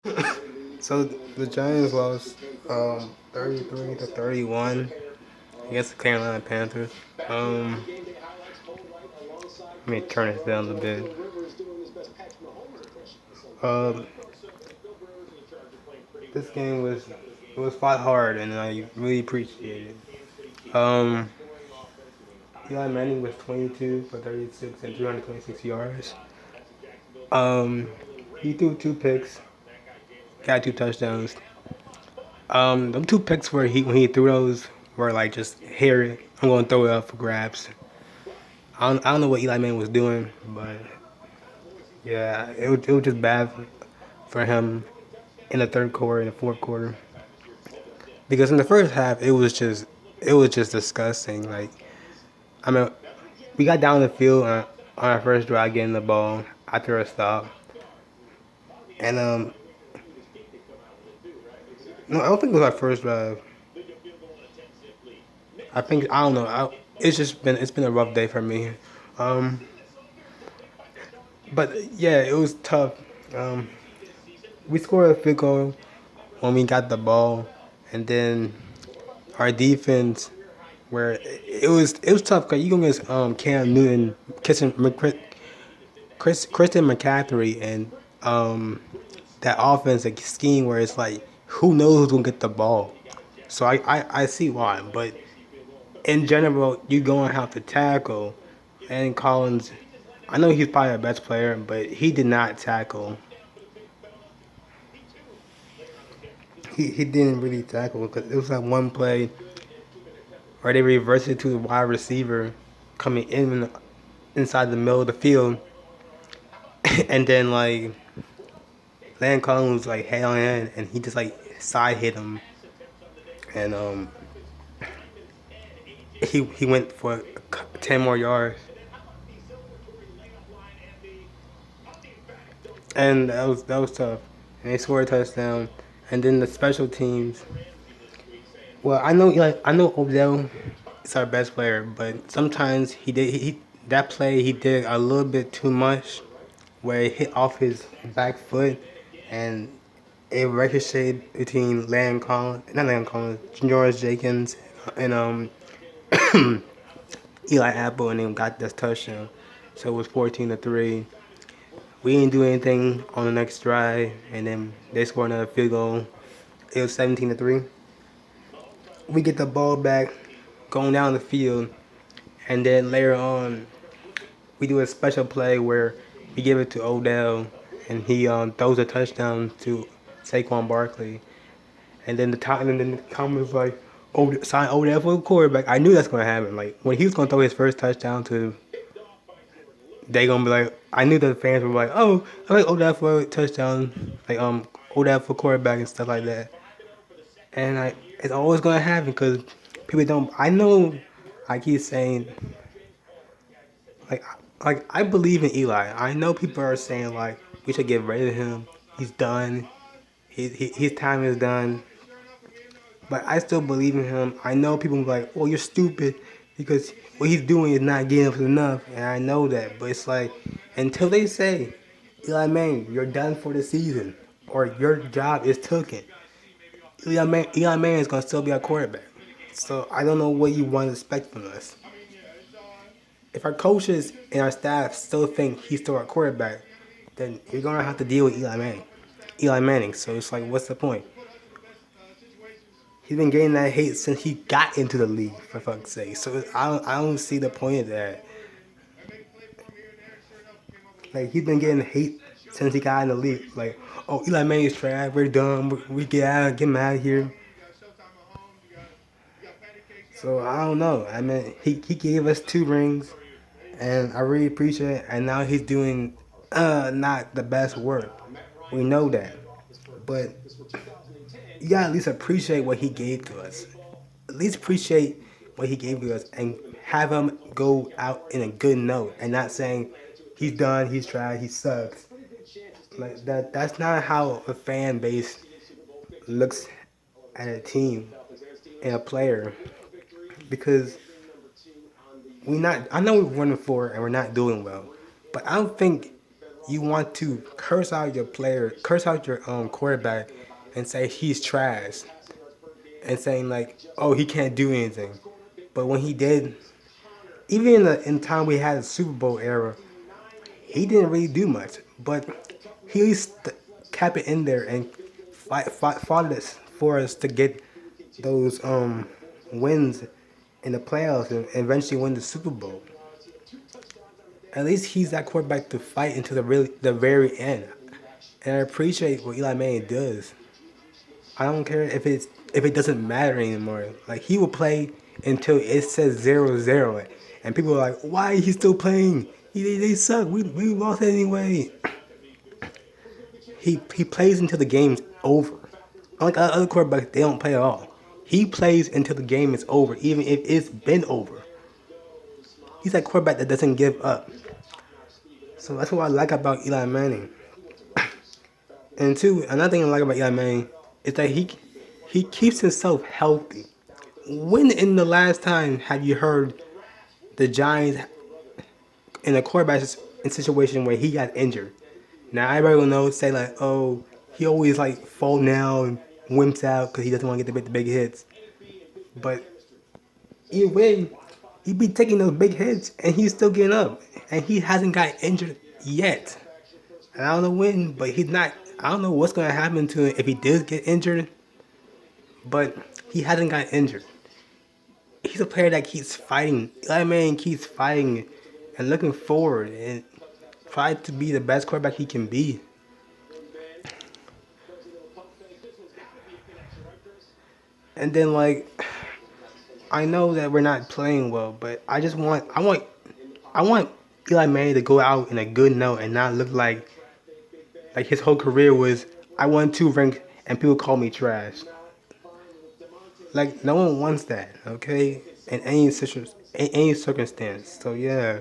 So the Giants lost 33-31 against the Carolina Panthers. Um, Let me turn this down a bit. Um, this game was fought hard, and I really appreciate it. Eli Manning was 22 for 36 and 326 yards. Um, he threw two picks, got two touchdowns. Them two picks where he when he threw those were like just here. I'm gonna throw it up for grabs. I don't know what Eli Manning was doing, but yeah, it was just bad for him in the third quarter and the fourth quarter. Because in the first half it was just disgusting. Like I mean, we got down the field on our first drive getting the ball after a stop, and no, I don't think it was our first drive. I don't know. It's been a rough day for me. Um, but yeah, it was tough. Um, we scored a field goal when we got the ball, and then our defense, where it was tough because you gonna get Cam Newton, Christian McCaffrey, and that offensive scheme where it's like who knows who's gonna get the ball. So I see why, but in general, you're gonna have to tackle. And Collins, I know he's probably our best player, but he did not tackle. He didn't really tackle because it was like one play where they reversed it to the wide receiver coming inside the middle of the field, and then like Land Collins was like head on end, and he just like side hit him, and he went for 10 more yards, and that was tough. And they scored a touchdown, and then the special teams. Well, I know Odell is our best player, but sometimes that play he did a little bit too much, where it hit off his back foot, and it ricocheted between not Land Collins, George Jenkins, and Eli Apple, and then got this touchdown. So it was 14-3. We didn't do anything on the next drive, and then they scored another field goal. It was 17-3. We get the ball back, going down the field, and then later on, we do a special play where we give it to Odell, and he throws a touchdown to Saquon Barkley. And then the comments like, "Oh, sign Odell for the quarterback." I knew that's gonna happen. Like when he was gonna throw his first touchdown to, they gonna be like, I knew the fans were like, "Oh, I like Odell for a touchdown," like Odell for quarterback and stuff like that. And it's always gonna happen because people don't. I know. I keep saying like I believe in Eli. I know people are saying like we should get rid of him. He's done. His time is done. But I still believe in him. I know people are like, "Oh, you're stupid," because what he's doing is not getting us enough, and I know that. But it's like until they say, Eli Manning, you're done for the season, or your job is taken, Eli Manning is gonna still be our quarterback. So I don't know what you want to expect from us. If our coaches and our staff still think he's still our quarterback, then you're gonna have to deal with Eli Manning. Eli Manning. So it's like, what's the point? He's been getting that hate since he got into the league, for fuck's sake. So I don't see the point of that. Like he's been getting hate since he got in the league. Like, oh, Eli Manning's trash. We're done. We get him out of here. So I don't know. I mean, he gave us two rings, and I really appreciate it. And now he's doing not the best work. We know that, but you gotta at least appreciate what he gave to us. At least appreciate what he gave to us and have him go out in a good note and not saying he's done, he's tried, he sucks. Like that's not how a fan base looks at a team and a player because we not I know we're running for and we're not doing well. But I don't think you want to curse out your player, curse out your quarterback, and say he's trash, and saying like, oh, he can't do anything. But when he did, even in the time we had a Super Bowl era, he didn't really do much. But he at least kept it in there and fought us for us to get those wins in the playoffs and eventually win the Super Bowl. At least he's that quarterback to fight until the very end. And I appreciate what Eli Manning does. I don't care if it doesn't matter anymore. Like he will play until it says 0-0, and people are like, "Why is he still playing? They suck. We lost anyway." He plays until the game's over. Unlike other quarterbacks, they don't play at all. He plays until the game is over, even if it's been over. He's that quarterback that doesn't give up. So that's what I like about Eli Manning. And two, another thing I like about Eli Manning is that he keeps himself healthy. When in the last time have you heard the Giants in a quarterback in situation where he got injured? Now everybody will know, say like, oh, he always like fall down and wimps out because he doesn't want to get the big hits. But either way, he be taking those big hits and he's still getting up, and he hasn't got injured yet. And I don't know when, but he's not. I don't know what's gonna happen to him if he does get injured, but he hasn't got injured. He's a player that keeps fighting. Eli Manning keeps fighting and looking forward and try to be the best quarterback he can be. And then like I know that we're not playing well, but I want Eli Manning to go out in a good note and not look like his whole career was I won 2 ranks and people call me trash. Like no one wants that, okay? In any circumstance. So yeah.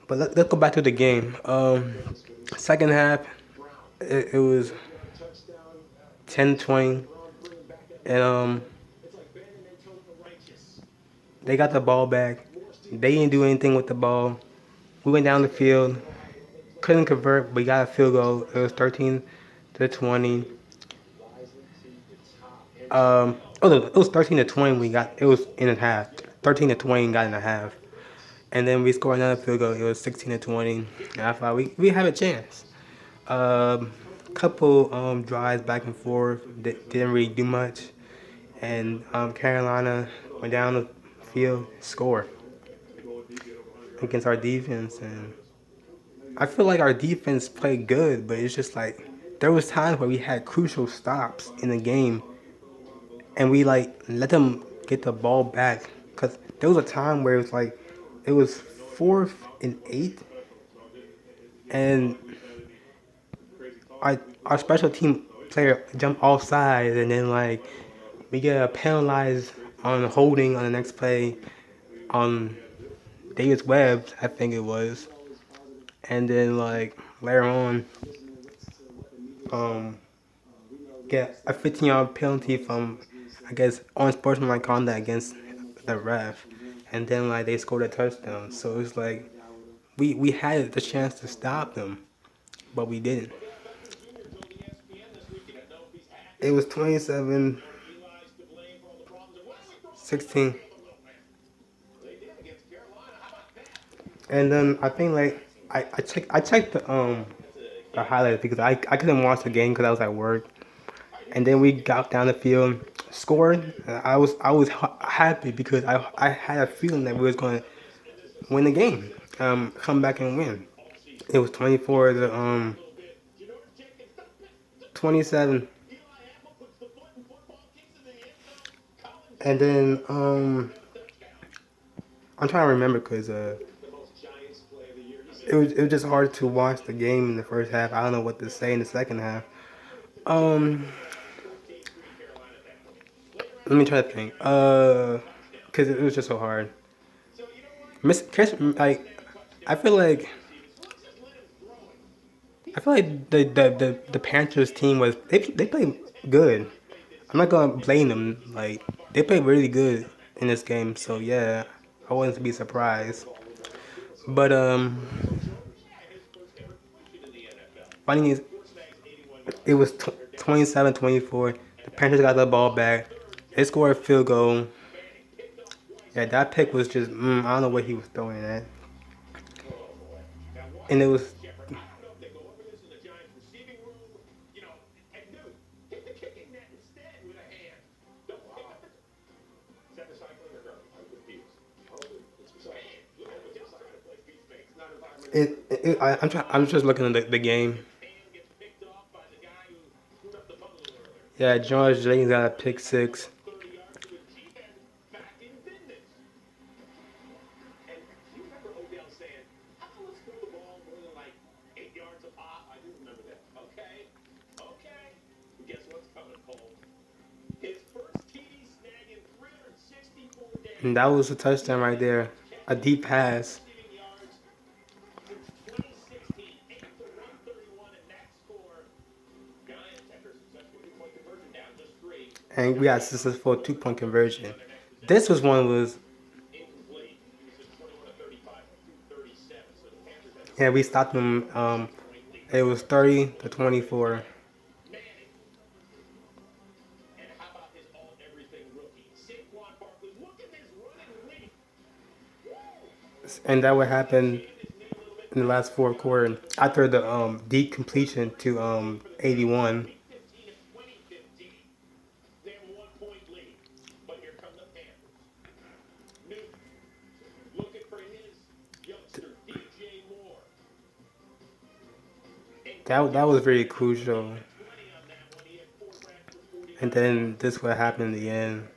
But let's go back to the game. Second half, it was 10-20, and they got the ball back. They didn't do anything with the ball. We went down the field, couldn't convert, but we got a field goal. It was 13-20. Oh, no, it was 13-20. We got it was in a half. 13-20 got in a half, and then we scored another field goal. It was 16-20. And I thought we have a chance. Couple drives back and forth didn't really do much, and Carolina went down the field, scored against our defense, and I feel like our defense played good, but it's just like there was times where we had crucial stops in the game, and we like let them get the ball back. Cause there was a time where it was like it was 4th and 8, and our special team player jumped off sides, and then like we get penalized on holding on the next play on Davis Webb, I think it was, and then like later on, um, get a 15-yard penalty from I guess unsportsmanlike conduct against the ref, and then like they scored a touchdown. So it's like we had the chance to stop them, but we didn't. It was 27-16. And then I think like I checked the highlights because I couldn't watch the game because I was at work. And then we got down the field, scored. I was happy because I had a feeling that we was going to win the game, come back and win. It was 24-27, and then I'm trying to remember because it was just hard to watch the game in the first half. I don't know what to say in the second half. Um, Let me try to think. Cause it was just so hard. Like, I feel like the Panthers team was they played good. I'm not gonna blame them. Like they played really good in this game. So yeah, I wasn't to be surprised. But Funny is, it was 27-24. The Panthers got the ball back. They scored a field goal. Yeah, that pick was just, I don't know what he was throwing at. And it was, I'm just looking at the game. Yeah, George Jenkins got a pick six. And that was a touchdown right there. A deep pass. And we got successful 2 point conversion. This was one was yeah, we stopped them. It was 30-24. And that would happen in the last fourth quarter after the deep completion to 81. That was very crucial. And then this would happen in the end.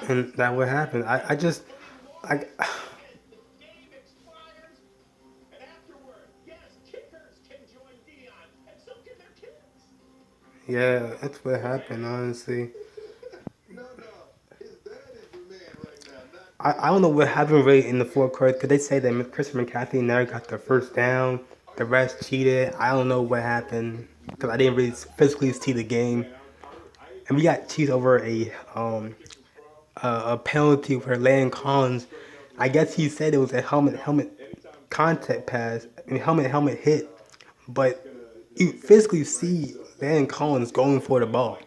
And that would happen. I yeah, that's what happened, honestly. I don't know what happened really in the fourth quarter because they say that Chris McCaffrey never got the first down. The refs cheated. I don't know what happened because I didn't really physically see the game. And we got cheated over a penalty for Landon Collins. I guess he said it was a helmet contact pass. I mean, helmet hit, but you physically see Landon Collins going for the ball.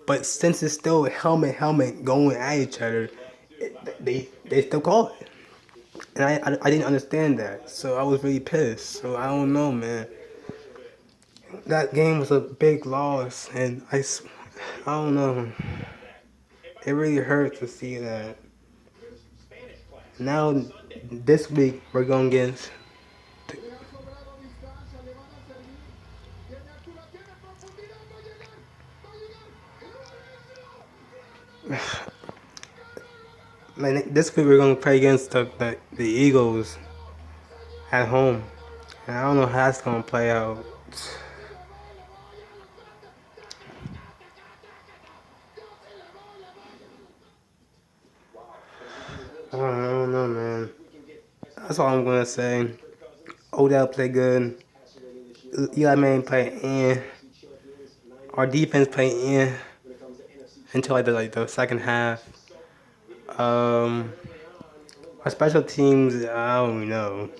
But since it's still helmet going at each other, they still call it. And I didn't understand that, so I was really pissed. So I don't know, man. That game was a big loss, and I don't know. It really hurt to see that. Now this week we're going against. Man, this week we're gonna play against the Eagles at home, and I don't know how that's gonna play out. I don't know, man. That's all I'm gonna say. Odell played good. Eli Manning played in. Our defense played in until like the second half. Um, our special teams, I don't know.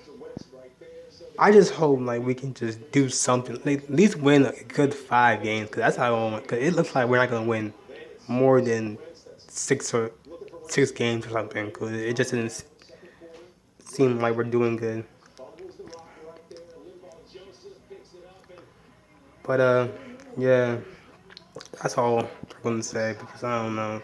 I just hope like we can just do something, like, at least win a good 5 games, cause that's how I want. Cause it looks like we're not gonna win more than 6 games or something. Cause it just didn't seem like we're doing good. But yeah, that's all I'm gonna say because I don't know.